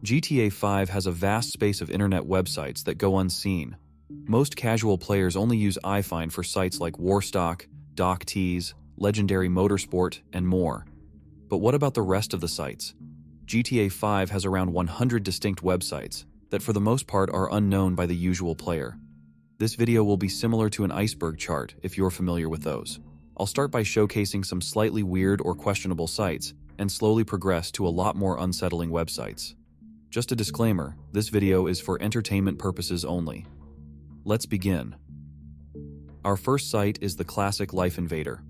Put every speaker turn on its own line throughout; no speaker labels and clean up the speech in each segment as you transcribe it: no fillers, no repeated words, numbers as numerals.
GTA 5 has a vast space of internet websites that go unseen. Most casual players only use iFind for sites like Warstock, DocTease, Legendary Motorsport, and more. But what about the rest of the sites? GTA 5 has around 100 distinct websites that for the most part are unknown by the usual player. This video will be similar to an iceberg chart if you're familiar with those. I'll start by showcasing some slightly weird or questionable sites and slowly progress to a lot more unsettling websites. Just a disclaimer, this video is for entertainment purposes only. Let's begin. Our first site is the classic Life Invader.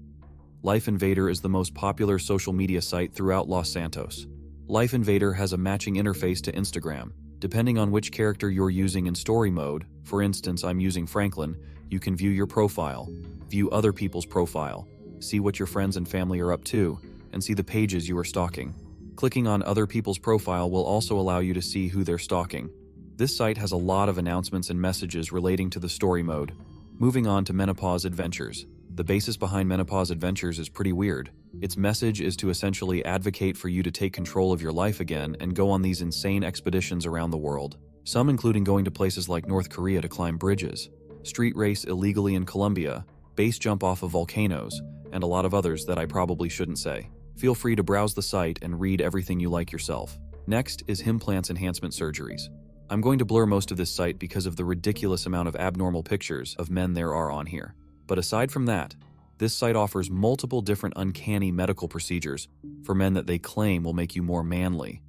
Life Invader is the most popular social media site throughout Los Santos. Life Invader has a matching interface to Instagram. Depending on which character you're using in story mode, for instance I'm using Franklin, you can view your profile, view other people's profile, see what your friends and family are up to, and see the pages you are stalking. Clicking on other people's profile will also allow you to see who they're stalking. This site has a lot of announcements and messages relating to the story mode. Moving on to Menopause Adventures. The basis behind Menopause Adventures is pretty weird. Its message is to essentially advocate for you to take control of your life again and go on these insane expeditions around the world. Some including going to places like North Korea to climb bridges, street race illegally in Colombia, base jump off of volcanoes, and a lot of others that I probably shouldn't say. Feel free to browse the site and read everything you like yourself. Next is Implants Enhancement Surgeries. I'm going to blur most of this site because of the ridiculous amount of abnormal pictures of men there are on here. But aside from that, this site offers multiple different uncanny medical procedures for men that they claim will make you more manly.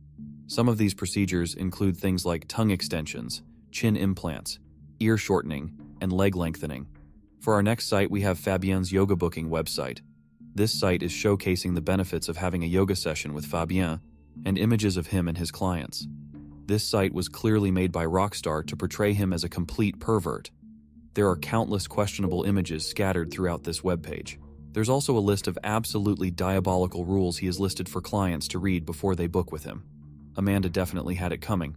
Some of these procedures include things like tongue extensions, chin implants, ear shortening, and leg lengthening. For our next site, we have Fabien's yoga booking website. This site is showcasing the benefits of having a yoga session with Fabien and images of him and his clients. This site was clearly made by Rockstar to portray him as a complete pervert. There are countless questionable images scattered throughout this webpage. There's also a list of absolutely diabolical rules he has listed for clients to read before they book with him. Amanda definitely had it coming.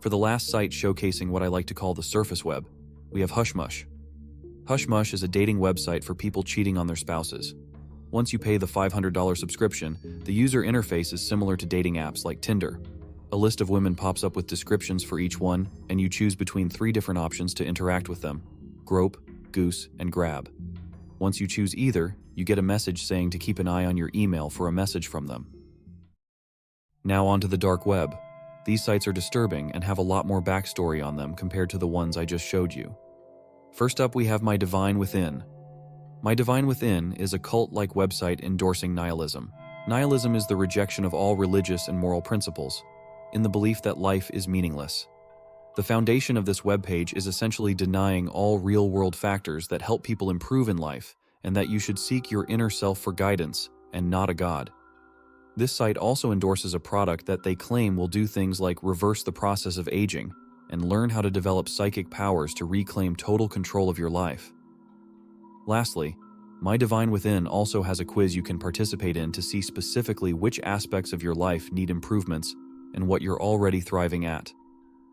For the last site showcasing what I like to call the surface web, we have Hushmush. Hushmush is a dating website for people cheating on their spouses. Once you pay the $500 subscription, the user interface is similar to dating apps like Tinder. A list of women pops up with descriptions for each one, and you choose between 3 different options to interact with them: grope, goose, and grab. Once you choose either, you get a message saying to keep an eye on your email for a message from them. Now onto the dark web. These sites are disturbing and have a lot more backstory on them compared to the ones I just showed you. First up, we have My Divine Within. My Divine Within is a cult-like website endorsing nihilism. Nihilism is the rejection of all religious and moral principles, in the belief that life is meaningless. The foundation of this webpage is essentially denying all real-world factors that help people improve in life, and that you should seek your inner self for guidance, and not a god. This site also endorses a product that they claim will do things like reverse the process of aging, and learn how to develop psychic powers to reclaim total control of your life. Lastly, My Divine Within also has a quiz you can participate in to see specifically which aspects of your life need improvements and what you're already thriving at.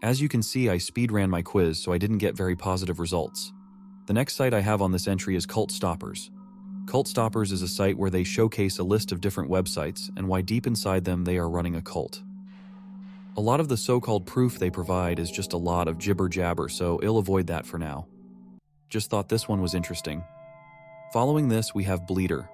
As you can see, I speedran my quiz, so I didn't get very positive results. The next site I have on this entry is Cult Stoppers. Cult Stoppers is a site where they showcase a list of different websites and why deep inside them they are running a cult. A lot of the so-called proof they provide is just a lot of jibber-jabber, so I'll avoid that for now. Just thought this one was interesting. Following this, we have Bleeder.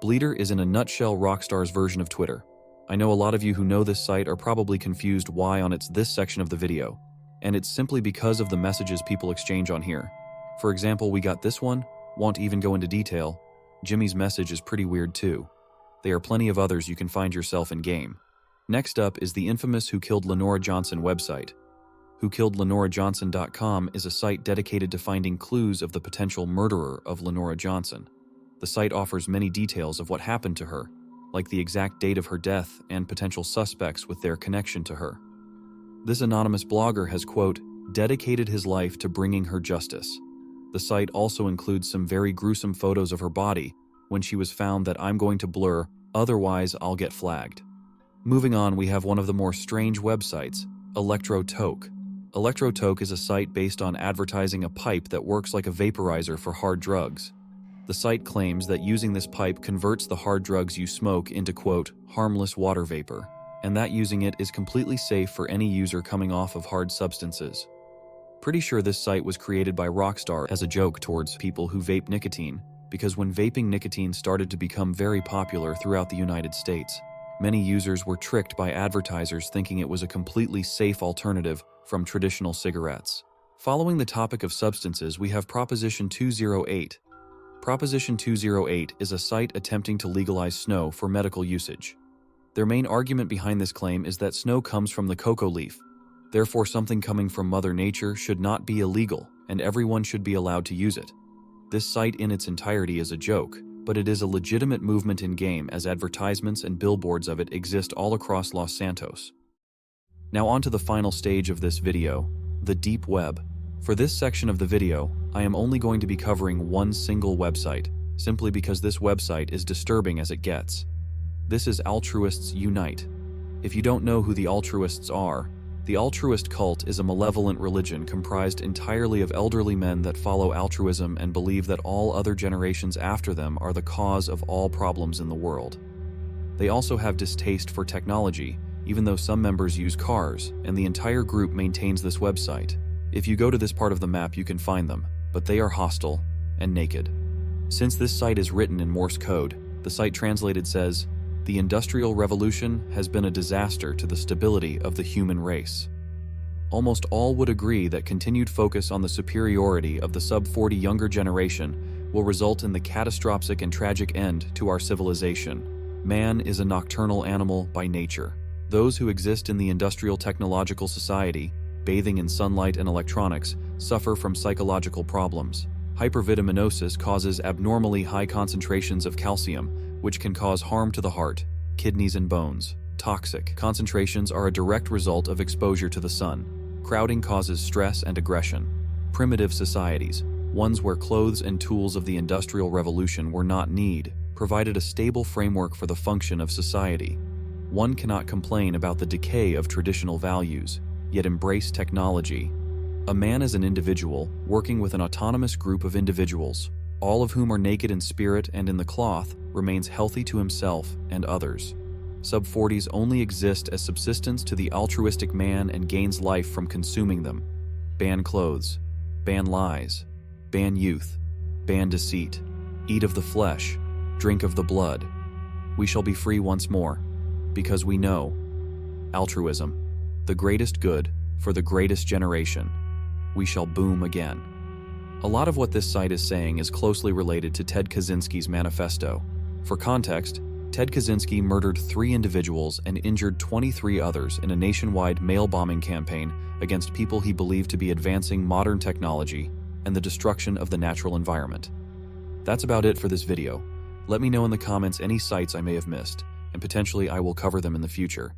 Bleeder is in a nutshell Rockstar's version of Twitter. I know a lot of you who know this site are probably confused why on it's this section of the video, and it's simply because of the messages people exchange on here. For example, we got this one, won't even go into detail. Jimmy's message is pretty weird too. There are plenty of others you can find yourself in game. Next up is the infamous Who Killed Lenora Johnson website. WhoKilledLenoraJohnson.com is a site dedicated to finding clues of the potential murderer of Lenora Johnson. The site offers many details of what happened to her, like the exact date of her death and potential suspects with their connection to her. This anonymous blogger has, quote, dedicated his life to bringing her justice. The site also includes some very gruesome photos of her body when she was found that I'm going to blur, otherwise I'll get flagged. Moving on, we have one of the more strange websites, ElectroToke. ElectroToke is a site based on advertising a pipe that works like a vaporizer for hard drugs. The site claims that using this pipe converts the hard drugs you smoke into, quote, harmless water vapor. and that using it is completely safe for any user coming off of hard substances. Pretty sure this site was created by Rockstar as a joke towards people who vape nicotine, because when vaping nicotine started to become very popular throughout the United States, many users were tricked by advertisers thinking it was a completely safe alternative from traditional cigarettes. Following the topic of substances, we have Proposition 208. Proposition 208 is a site attempting to legalize snow for medical usage. Their main argument behind this claim is that snow comes from the cocoa leaf. Therefore, something coming from Mother Nature should not be illegal, and everyone should be allowed to use it. This site in its entirety is a joke, but it is a legitimate movement in-game as advertisements and billboards of it exist all across Los Santos. Now on to the final stage of this video, the deep web. For this section of the video, I am only going to be covering one single website, simply because this website is disturbing as it gets. This is Altruists Unite. If you don't know who the Altruists are, the altruist cult is a malevolent religion comprised entirely of elderly men that follow altruism and believe that all other generations after them are the cause of all problems in the world. They also have distaste for technology, even though some members use cars, and the entire group maintains this website. If you go to this part of the map, you can find them, but they are hostile and naked. Since this site is written in Morse code, the site translated says, "The Industrial Revolution has been a disaster to the stability of the human race." Almost all would agree that continued focus on the superiority of the sub-40 younger generation will result in the catastrophic and tragic end to our civilization. Man is a nocturnal animal by nature. Those who exist in the industrial technological society, bathing in sunlight and electronics, suffer from psychological problems. Hypervitaminosis causes abnormally high concentrations of calcium, which can cause harm to the heart, kidneys, and bones. Toxic concentrations are a direct result of exposure to the sun. Crowding causes stress and aggression. Primitive societies, ones where clothes and tools of the Industrial Revolution were not needed, provided a stable framework for the function of society. One cannot complain about the decay of traditional values, yet embrace technology. A man is an individual working with an autonomous group of individuals, all of whom are naked in spirit and in the cloth, remains healthy to himself and others. Sub-40s only exist as subsistence to the altruistic man and gains life from consuming them. Ban clothes, ban lies, ban youth, ban deceit, eat of the flesh, drink of the blood. We shall be free once more, because we know altruism, the greatest good for the greatest generation. We shall boom again. A lot of what this site is saying is closely related to Ted Kaczynski's manifesto. For context, Ted Kaczynski murdered 3 individuals and injured 23 others in a nationwide mail bombing campaign against people he believed to be advancing modern technology and the destruction of the natural environment. That's about it for this video. Let me know in the comments any sites I may have missed, and potentially I will cover them in the future.